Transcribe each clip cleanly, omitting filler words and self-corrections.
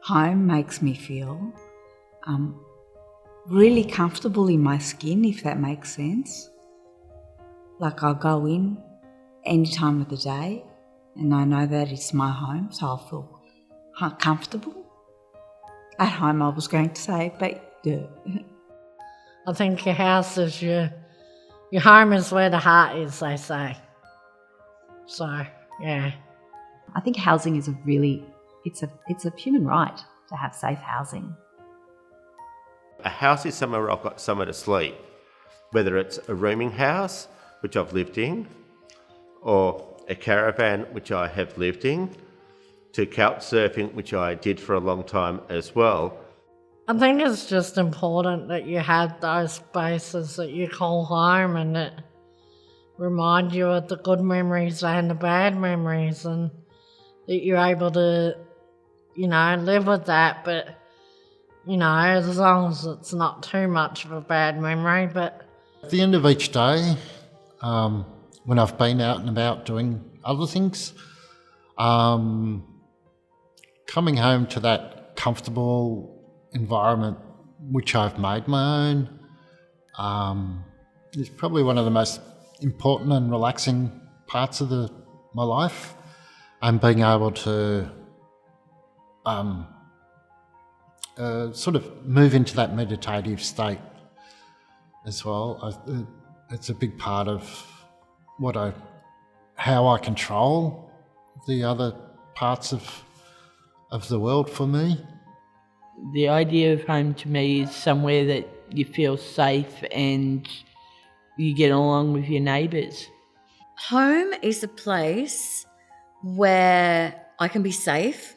Home makes me feel really comfortable in my skin, if that makes sense. Like I'll go in any time of the day and I know that it's my home, so I'll feel comfortable. At home, I was going to say, but yeah. I think your house is your home is where the heart is, they say. So, yeah. I think housing is it's a human right to have safe housing. A house is somewhere where I've got somewhere to sleep, whether it's a rooming house, which I've lived in, or a caravan, which I have lived in, to couch surfing, which I did for a long time as well. I think it's just important that you have those spaces that you call home and that remind you of the good memories and the bad memories, and that you're able to, live with that, but, as long as it's not too much of a bad memory. But at the end of each day, when I've been out and about doing other things, coming home to that comfortable environment which I've made my own is probably one of the most important and relaxing parts of my life, and being able to sort of move into that meditative state as well. It's a big part of how I control the other parts of the world for me. The idea of home to me is somewhere that you feel safe and you get along with your neighbours. Home is a place where I can be safe.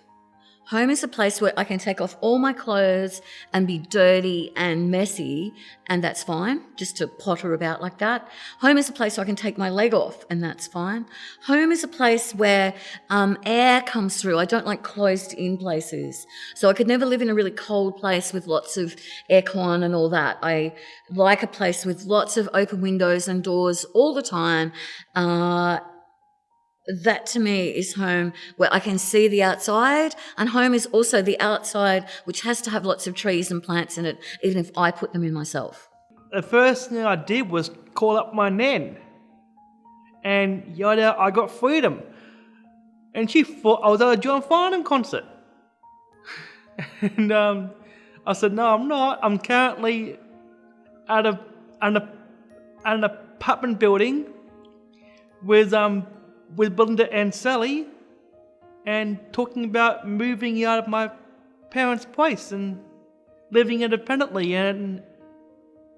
Home is a place where I can take off all my clothes and be dirty and messy, and that's fine, just to potter about like that. Home is a place where I can take my leg off, and that's fine. Home is a place where air comes through. I don't like closed-in places. So I could never live in a really cold place with lots of aircon and all that. I like a place with lots of open windows and doors all the time. That to me is home, where I can see the outside, and home is also the outside, which has to have lots of trees and plants in it, even if I put them in myself. The first thing I did was call up my nan and yelled out, I got freedom. And she thought I was at a John Farnham concert. And I said, no, I'm not. I'm currently at an apartment building with Belinda and Sally, and talking about moving out of my parents' place and living independently, and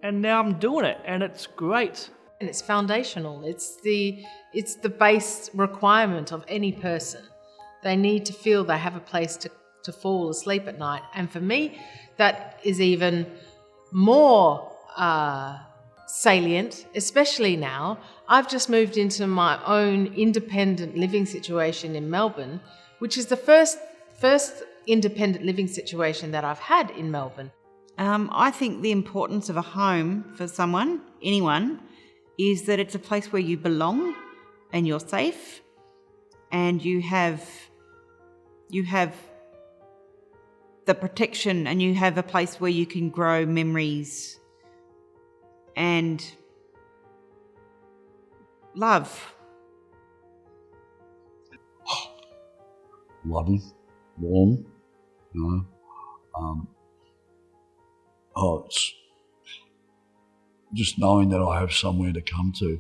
now I'm doing it, and it's great. And it's foundational. It's the base requirement of any person. They need to feel they have a place to fall asleep at night. And for me, that is even more salient, especially now. I've just moved into my own independent living situation in Melbourne, which is the first independent living situation that I've had in Melbourne. I think the importance of a home for anyone, is that it's a place where you belong and you're safe, and you have the protection, and you have a place where you can grow memories and love. Loving, warm, it's just knowing that I have somewhere to come to,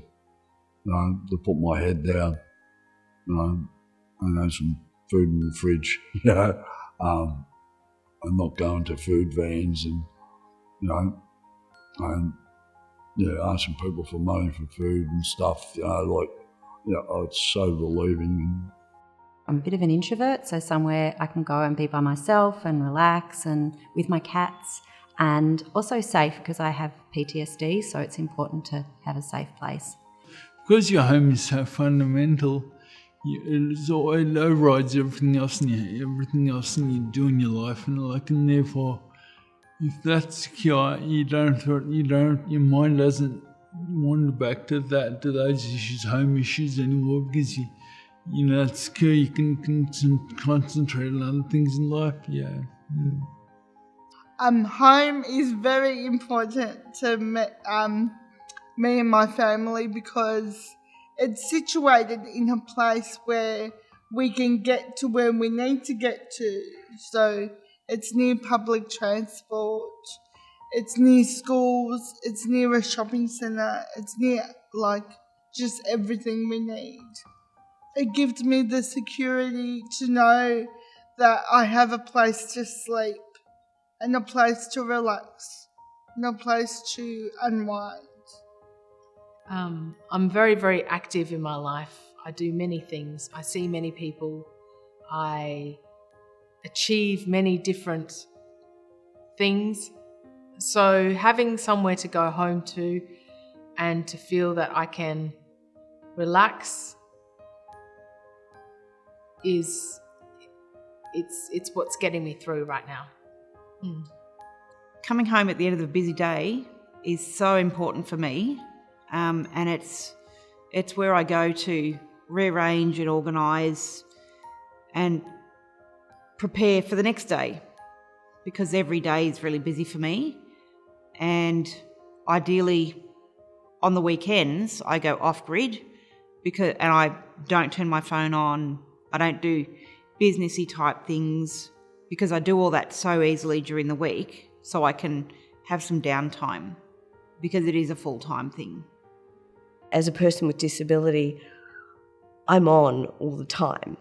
to put my head down, and have some food in the fridge, and not going to food vans and asking people for money for food and stuff, it's so relieving. I'm a bit of an introvert, so somewhere I can go and be by myself and relax and with my cats, and also safe because I have PTSD, so it's important to have a safe place. Because your home is so fundamental, it overrides everything else you do in your life, and therefore, if that's secure, your mind doesn't wander back to those issues, home issues anymore, because that's secure. You can concentrate on other things in life. Yeah. Home is very important to me and my family because it's situated in a place where we can get to where we need to get to. So it's near public transport, it's near schools, it's near a shopping centre, it's near just everything we need. It gives me the security to know that I have a place to sleep and a place to relax and a place to unwind. I'm very, very active in my life. I do many things. I see many people. I achieve many different things. So having somewhere to go home to and to feel that I can relax it's what's getting me through right now. Coming home at the end of a busy day is so important for me, and it's where I go to rearrange and organise and prepare for the next day, because every day is really busy for me, and ideally on the weekends I go off grid and I don't turn my phone on. I don't do businessy type things because I do all that so easily during the week, so I can have some downtime because it is a full-time thing. As a person with disability, I'm on all the time,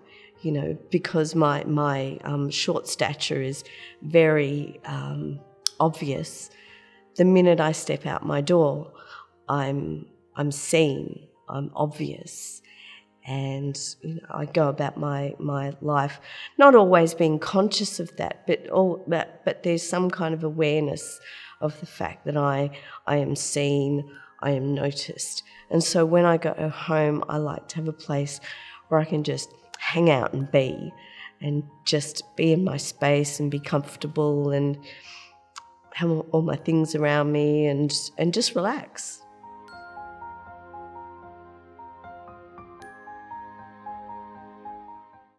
because my short stature is very obvious. The minute I step out my door, I'm seen, I'm obvious. And I go about my life, not always being conscious of that, but there's some kind of awareness of the fact that I am seen, I am noticed. And so when I go home, I like to have a place where I can just hang out and just be in my space and be comfortable and have all my things around me and just relax.